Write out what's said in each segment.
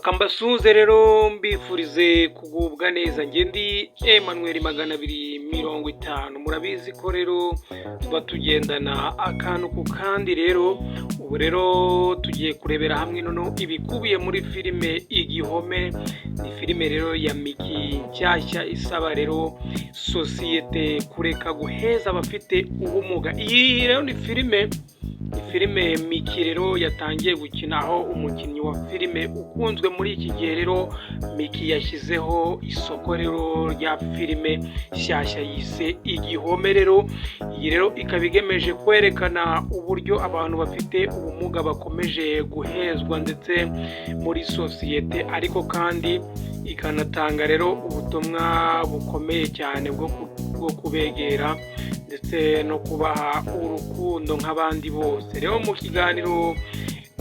Kambasuhuze rero mbifurize kugubwa neza, njye ndi Emmanuel 250. Murabizi ko rero tuba tugendana akantu ku kandi. Rero ubu rero tugiye kurebera hamwe noneho ibikubiye muri filime Igihome. Ni filime rero ya Miki nshyashya isaba rero sosiyete kureka guheza abafite ubumuga. Iyi rero ni filime Miki rero yatangiye gukina, aho umukinnyi wa filime ukunzwe muri iki gihe rero Miki yashyizeho isoko rero rya filime nshyashya yise Igihome. Rero iyi rero ikaba igemeje kwerekana uburyo abantu bafite ubumuga bakomeje guhezwa ndetse muri sosiyete, ariko kandi ikanatanga rero ubutumwa bukomeye cyane bwo kubegera ndetse no kubaha urukundo nk'abandi bose. Rero mu kiganiro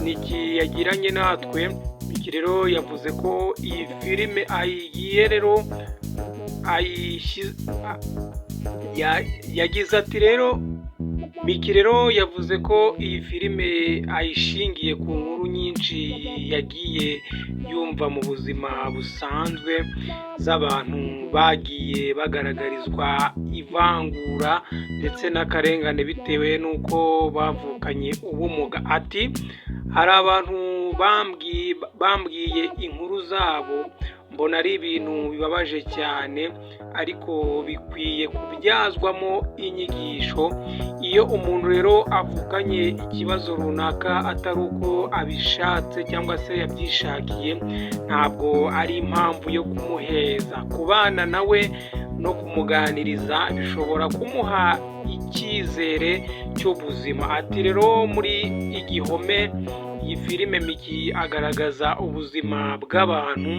Miki yagiranye natwe, Miki rero yavuze ko iyi filime ayigiye rero yagize ati rero Miki rero yavuze ko iyi filime ayishingiye ku nkuru nyinshi yagiye yumva mu buzima busanzwe z'abantu bagiye bagaragarizwa ivangura ndetse n'akarengane bitewe n'uko bavukanye ubumuga. Ati hari abantu bambwiye inkuru zabo, mbona ari ibintu bibabaje cyane, ariko bikwiye kubyazwamo inyigisho. Iyo umuntu rero avukanye ikibazo runaka atari uko abishatse cyangwa se yabyishakiye, ntabwo ari impamvu yo kumuheza. Kubana nawe no kumuganiriza bishobora kumuha icyizere cy'ubuzima. Ati rero muri Igihome, iyi filime Miki agaragaza ubuzima bw'abantu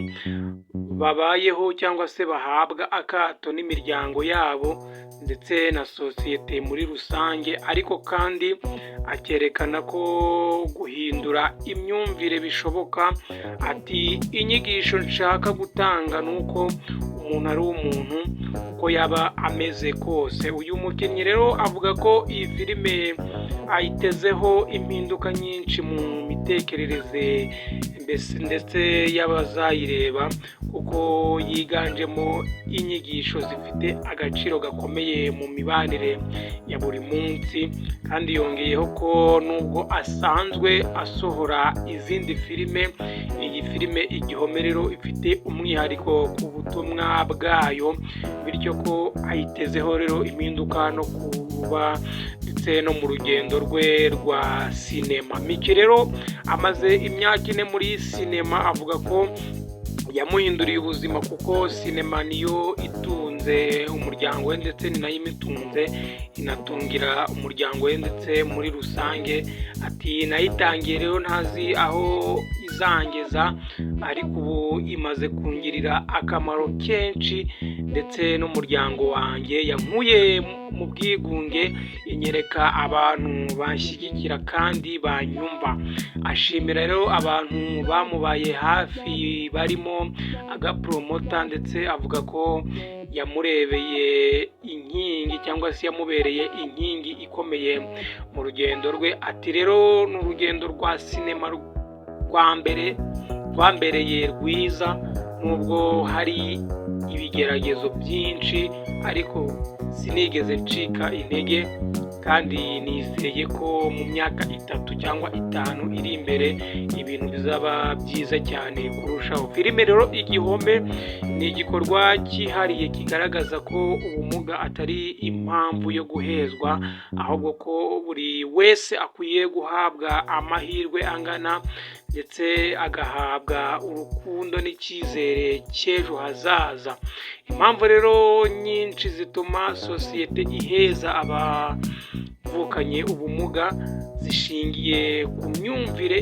babayeho cyangwa se bahabwa akato n'imiryango yabo ndetse na sosiyete muri rusange, ariko kandi akerekana ko guhindura imyumvire bishoboka. Ati inyigisho nshaka gutanga ni uko umuntu ari umuntu uko yaba ameze kose. Uyu mukinnyi rero avuga ko iyi filime ayitezeho impinduka nyinshi mu mitekerereze ndetse y'abazayireba, kuko yiganjemo inyigisho zifite agaciro gakomeye mu mibanire ya buri munsi. Kandi yongeyeho ko nubwo asanzwe asohora izindi filime, iyi filime Igihome rero ifite umwihariko ku butumwa bwayo, bityo ko ayitezeho rero impinduka no kuba ndetse no mu rugendo rwe rwa sinema. Miki rero amaze imyaka 4 muri sinema, avuga ko yamuhinduriye ubuzima kuko sinema niyo itunze umuryango we ndetse ni nayo imitunze, inatungira umuryango we ndetse muri rusange. Ati nayitangiye rero ntazi aho izangeza, ariko ubu imaze kungirira akamaro kenshi ndetse n'umuryango wanjye. Yankuye mu bwigunge, inyereka abantu banshyigikira kandi banyumva. Ashimira rero abantu bamubaye hafi barimo agapromota, ndetse avuga ko yamubereye inkingi ikomeye mu rugendo rwe. Ati rero ni urugendo rwa sinema rwambereye rwiza, nubwo hari ibigeragezo byinshi, ariko sinigeze ncika intege, kandi nizeye ko mu myaka 3 cyangwa 5 iri imbere ibintu bizaba byiza cyane kurushaho. Filime rero Igihome ni igikorwa cyihariye kigaragaza ko ubumuga atari impamvu yo guhezwa, ahubwo ko buri wese akwiye guhabwa amahirwe angana ndetse agahabwa urukundo n'icyizere cy'ejo hazaza. Impamvu rero nyinshi zituma sosiyete iheza abavukanye ubumuga zishingiye ku myumvire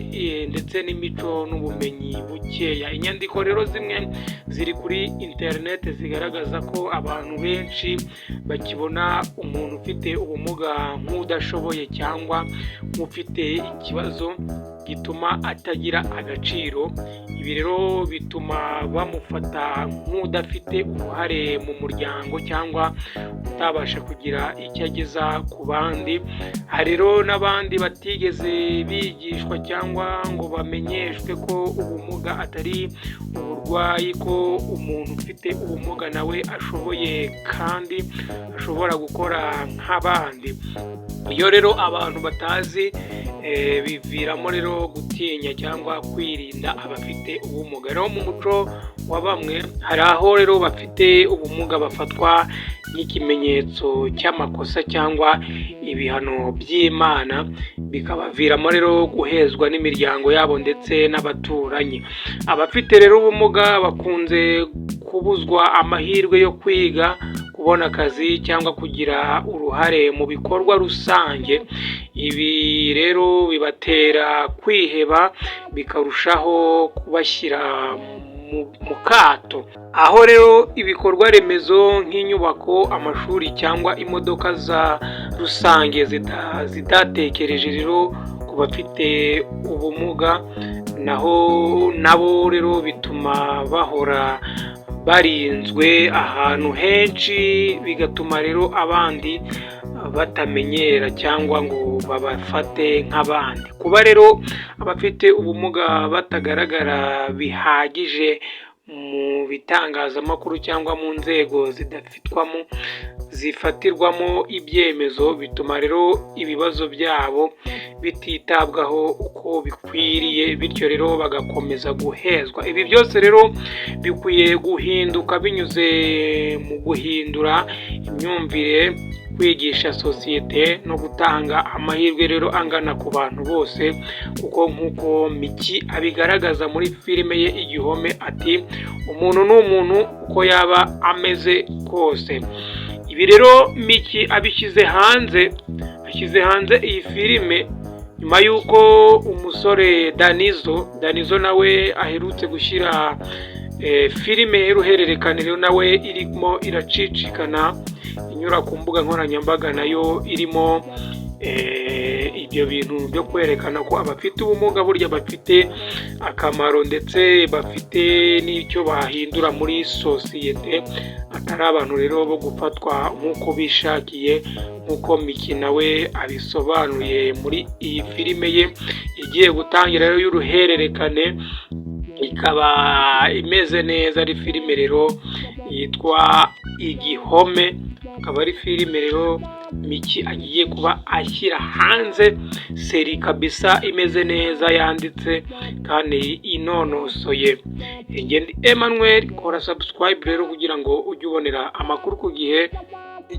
ndetse n'imico n'ubumenyi bukeya. Inyandiko rero zimwe ziri kuri interineti zigaragaza ko abantu benshi bakibona umuntu ufite ubumuga nk'udashoboye cyangwa nk'ufite ikibazo gituma atagira agaciro. Ibi rero bituma bamufata nk'udafite uruhare mu muryango cyangwa utabasha kugira icyo ageza ku bandi. Hari rero n'abandi batigeze bigishwa cyangwa ngo bamenyeshwe ko ubumuga atari uburwayi, ko umuntu ufite ubumuga nawe ashoboye kandi ashobora gukora nk'abandi. Iyo rero abantu batazi biviramo rero gutinya cyangwa kwirinda abafite ubumuga. Rero mu muco wa bamwe hari aho rero bafite ubumuga bafatwa nk'ikimenyetso cy'amakosa cyangwa ibihano by'Imana, bikabaviramo rero guhezwa n'imiryango yabo ndetse n'abaturanyi. Abafite rero ubumuga bakunze kubuzwa amahirwe yo kwiga, kubona akazi cyangwa kugira uruhare mu bikorwa rusange. Ibi rero bibatera kwiheba, bikarushaho kubashyira mu kato. Aho rero ibikorwa remezo nk'inyubako, amashuri cyangwa imodoka za rusange zitatekereje rero ku bafite ubumuga, nabo rero bituma bahora barinzwe ahantu henshi, bigatuma rero abandi batamenyera cyangwa ngo babafate nk'abandi. Kuba rero abafite ubumuga batagaragara bihagije mu bitangazamakuru cyangwa mu nzego zifatirwamo ibyemezo, bituma rero ibibazo byabo bititabwaho uko bikwiriye, bityo rero bagakomeza guhezwa. Ibi byose rero bikwiye guhinduka binyuze mu guhindura imyumvire, kwigisha sosiyete no gutanga amahirwe rero angana ku bantu bose, kuko nk'uko Miki abigaragaza muri filime ye Igihome ati umuntu ni umuntu uko yaba ameze kose. Ibi rero Miki abishyize hanze iyi filime nyuma y'uko umusore Danizo nawe aherutse gushyira filime y'uruhererekane rero nawe irimo iracicikana inyura ku mbuga nkoranyambaga, nayo irimo ibyo bintu byo kwerekana ko abafite ubumuga burya bafite akamaro ndetse bafite n'icyo bahindura muri sosiyete, atari abantu rero bo gufatwa nk'uko bishakiye, nk'uko Miki nawe abisobanuye muri iyi filime ye igiye gutangira rero y'uruhererekane. Ikaba imeze neza, ari filime rero yitwa Igihome. Akaba ari filime rero Miki agiye kuba ashyira hanze, seri kabisa imeze neza, yanditse kandi inonosoye. Ngende Emmanuel, kora subscribe rero kugira ngo ujye ubonera amakuru ku gihe.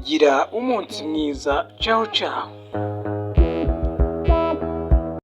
Gira umunsi mwiza, ciao ciao.